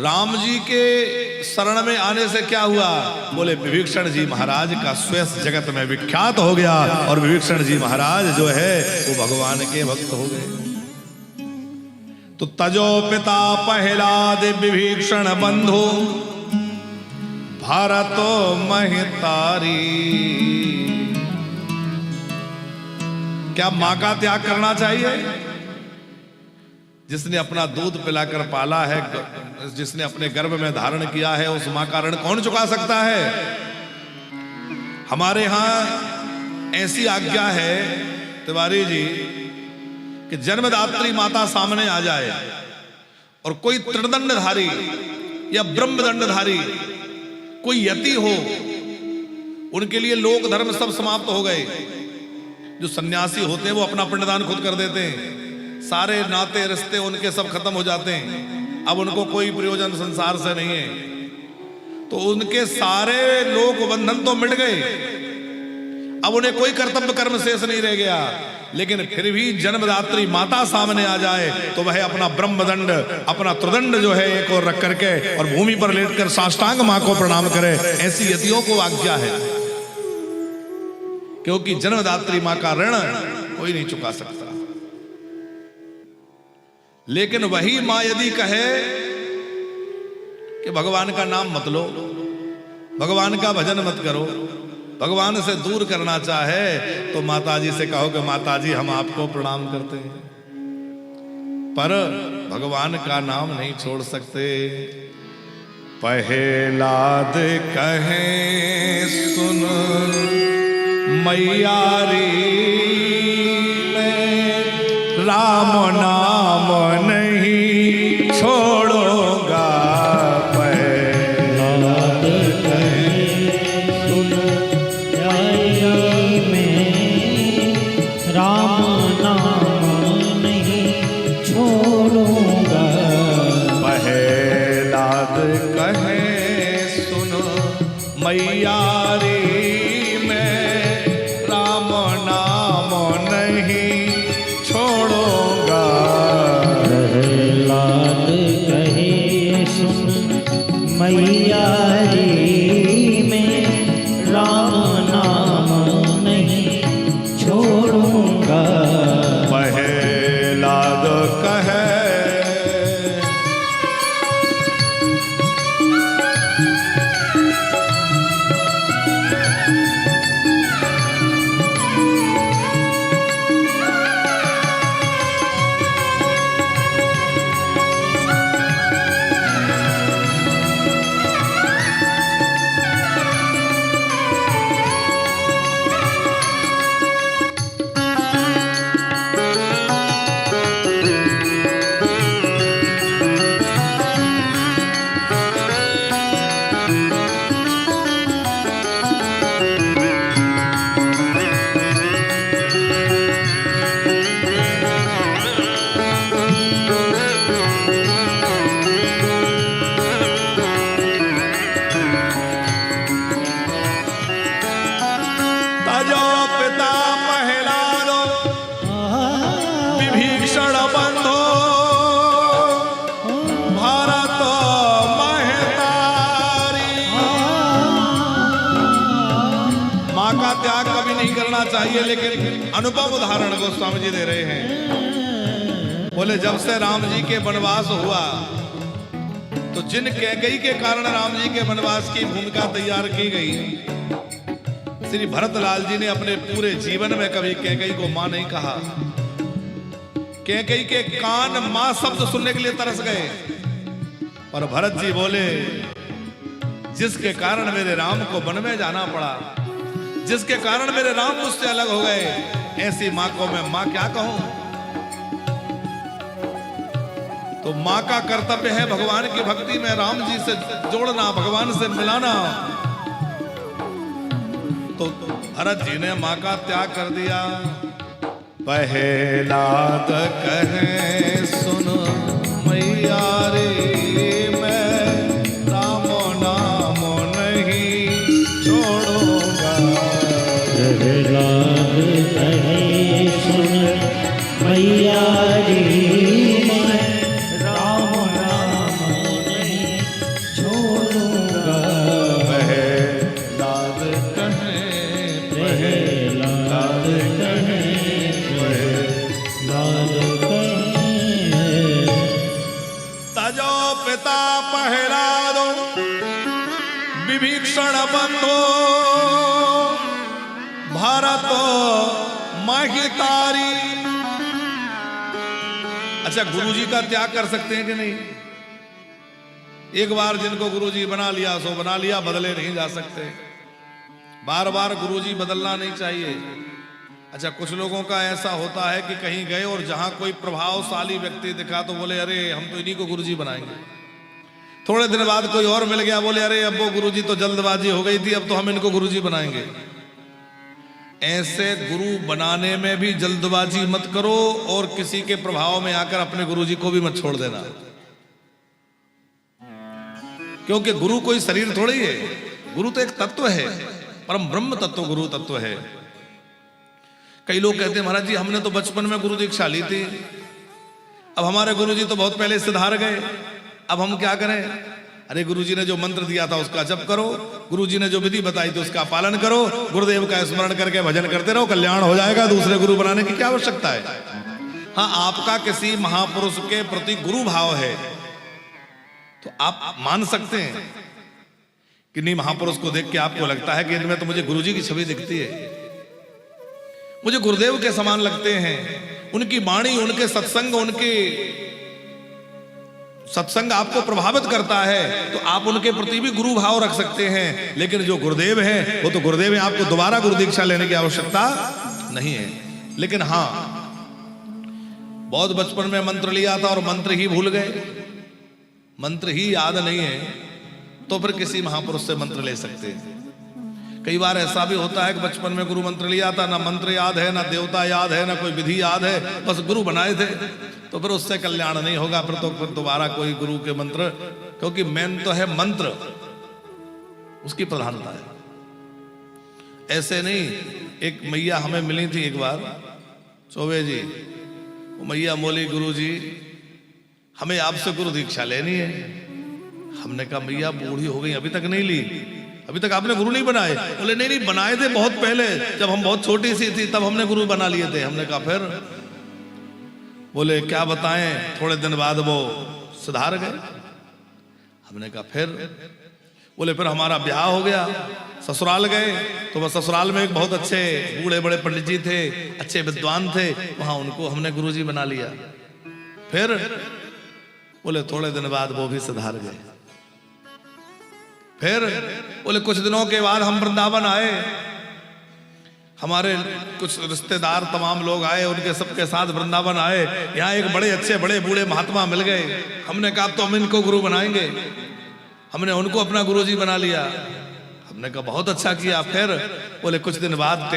राम जी के शरण में आने से क्या हुआ? बोले विभीषण जी महाराज का श्वेत जगत में विख्यात हो गया और विभीषण जी महाराज जो है वो भगवान के भक्त हो गए। तो तजो पिता प्रहलाद विभीषण बंधु भारत महितारी। क्या मां का त्याग करना चाहिए? जिसने अपना दूध पिलाकर पाला है, जिसने अपने गर्भ में धारण किया है, उस मां का ऋण कौन चुका सकता है? हमारे यहां ऐसी आज्ञा है तिवारी जी कि जन्मदात्री माता सामने आ जाए और कोई त्रिदंडधारी या ब्रह्मदंडधारी कोई यति हो, उनके लिए लोक धर्म सब समाप्त हो गए। जो सन्यासी होते हैं वो अपना पिंडदान खुद कर देते हैं, सारे नाते रिश्ते उनके सब खत्म हो जाते हैं। अब उनको कोई प्रयोजन संसार से नहीं है, तो उनके सारे लोक बंधन तो मिट गए, अब उन्हें कोई कर्तव्य कर्म शेष नहीं रह गया। लेकिन फिर भी जन्मदात्री माता सामने आ जाए तो वह अपना ब्रह्मदंड, अपना त्रिदंड जो है एक और रख करके और भूमि पर लेटकर साष्टांग मां को प्रणाम करे। ऐसी यतियों को आज्ञा है, क्योंकि जन्मदात्री मां का ऋण कोई नहीं चुका सकता। लेकिन वही मां यदि कहे कि भगवान का नाम मत लो, भगवान का भजन मत करो, भगवान से दूर करना चाहे, तो माता जी से कहो कि माता जी हम आपको प्रणाम करते हैं, पर भगवान का नाम नहीं छोड़ सकते। प्रहलाद कहे सुन मैयारी में राम नाम नहीं छोड़ूंगा। प्रहलाद कहे सुन मैयारी में राम नाम नहीं छोड़ूंगा। प्रहलाद कहे सुन मैयारी मैयारी में राम नाम नहीं छोड़ूंगा। प्रहलाद कहे चाहिए। लेकिन अनुपम उदाहरण गोस्वामी जी दे रहे हैं। बोले जब से राम जी के वनवास हुआ तो जिन कैकेयी के कारण राम जी के वनवास की भूमिका तैयार की गई, श्री भरतलाल जी ने अपने पूरे जीवन में कभी कैकेयी को मां नहीं कहा। कैकेयी के कान मां शब्द सुनने के लिए तरस गए, पर भरत जी बोले जिसके कारण मेरे राम को वन में जाना पड़ा, जिसके कारण मेरे राम मुझसे अलग हो गए, ऐसी मां को मैं मां क्या कहूं। तो मां का कर्तव्य है भगवान की भक्ति में राम जी से जोड़ना, भगवान से मिलाना। तो भरत जी ने मां का त्याग कर दिया। प्रहलाद कहे सुन मैयारी मैं राम नाम नहीं छोड़ूंगा। प्रहलाद कहे सुन मैयारी में राम नाम नहीं पिता पहला दो विभीषण बंधो भारत महितारी। अच्छा, गुरुजी का त्याग कर सकते हैं कि नहीं? एक बार जिनको गुरुजी बना लिया सो बना लिया, बदले नहीं जा सकते। बार बार गुरुजी बदलना नहीं चाहिए। अच्छा, कुछ लोगों का ऐसा होता है कि कहीं गए और जहां कोई प्रभावशाली व्यक्ति दिखा तो बोले अरे हम तो इन्हीं को गुरुजी बनाएंगे। थोड़े दिन बाद कोई और मिल गया, बोले अरे अब वो गुरुजी तो जल्दबाजी हो गई थी, अब तो हम इनको गुरुजी बनाएंगे। ऐसे गुरु बनाने में भी जल्दबाजी मत करो और किसी के प्रभाव में आकर अपने गुरुजी को भी मत छोड़ देना, क्योंकि गुरु कोई शरीर थोड़ी है। गुरु तो एक तत्व है, परम ब्रह्म तत्व गुरु तत्व है। कई लोग कहते हैं महाराज जी हमने तो बचपन में गुरु दीक्षा ली थी, अब हमारे गुरुजी तो बहुत पहले सिधार गए, अब हम क्या करें? अरे गुरुजी ने जो मंत्र दिया था उसका जप करो, गुरुजी ने जो विधि बताई थी उसका पालन करो, गुरुदेव का स्मरण करके भजन करते रहो, कल्याण हो जाएगा। दूसरे गुरु बनाने की क्या आवश्यकता है? हाँ, आपका किसी महापुरुष के प्रति गुरु भाव है तो आप मान सकते हैं कि नहीं, महापुरुष को देख के आपको लगता है कि इनमें तो मुझे गुरुजी की छवि दिखती है, मुझे गुरुदेव के समान लगते हैं, उनकी वाणी, उनके सत्संग आपको प्रभावित करता है, तो आप उनके प्रति भी गुरु भाव रख सकते हैं। लेकिन जो गुरुदेव हैं वो तो गुरुदेव हैं, आपको दोबारा गुरु दीक्षा लेने की आवश्यकता नहीं है। लेकिन हाँ, बहुत बचपन में मंत्र लिया था और मंत्र ही भूल गए, मंत्र ही याद नहीं है, तो फिर किसी महापुरुष से मंत्र ले सकते हैं। कई बार ऐसा भी होता है कि बचपन में गुरु मंत्र लिया था, ना मंत्र याद है, ना देवता याद है, ना कोई विधि याद है, बस गुरु बनाए थे, तो फिर उससे कल्याण नहीं होगा। फिर दोबारा कोई गुरु के मंत्र, क्योंकि मेन तो है मंत्र, उसकी प्रधानता है। ऐसे नहीं, एक मैया हमें मिली थी एक बार, चौबे जी, वो मैया बोली गुरु जी हमें आपसे गुरु दीक्षा लेनी है। हमने कहा मैया बूढ़ी हो गई, अभी तक नहीं ली, अभी तक आपने गुरु नहीं बनाए? बोले नहीं नहीं, बनाए थे बहुत पहले, जब हम बहुत छोटी सी थी तब हमने गुरु बना लिए थे। हमने कहा फिर? बोले क्या बताएं, थोड़े दिन बाद वो सुधार गए। हमने कहा फिर? बोले फिर हमारा ब्याह हो गया, ससुराल गए, तो वह ससुराल में एक बहुत अच्छे बूढ़े बड़े पंडित जी थे, अच्छे विद्वान थे, वहां उनको हमने गुरुजी बना लिया। फिर? बोले थोड़े दिन बाद वो भी सुधार गए। फिर? बोले कुछ दिनों के बाद हम वृंदावन आए, हमारे कुछ रिश्तेदार तमाम लोग आए, उनके सबके साथ वृंदावन आए, यहाँ एक बड़े अच्छे बड़े बूढ़े महात्मा मिल गए। हमने कहा तो हम इनको गुरु बनाएंगे, हमने उनको अपना गुरुजी बना लिया। हमने कहा बहुत अच्छा किया। फिर? बोले कुछ दिन बाद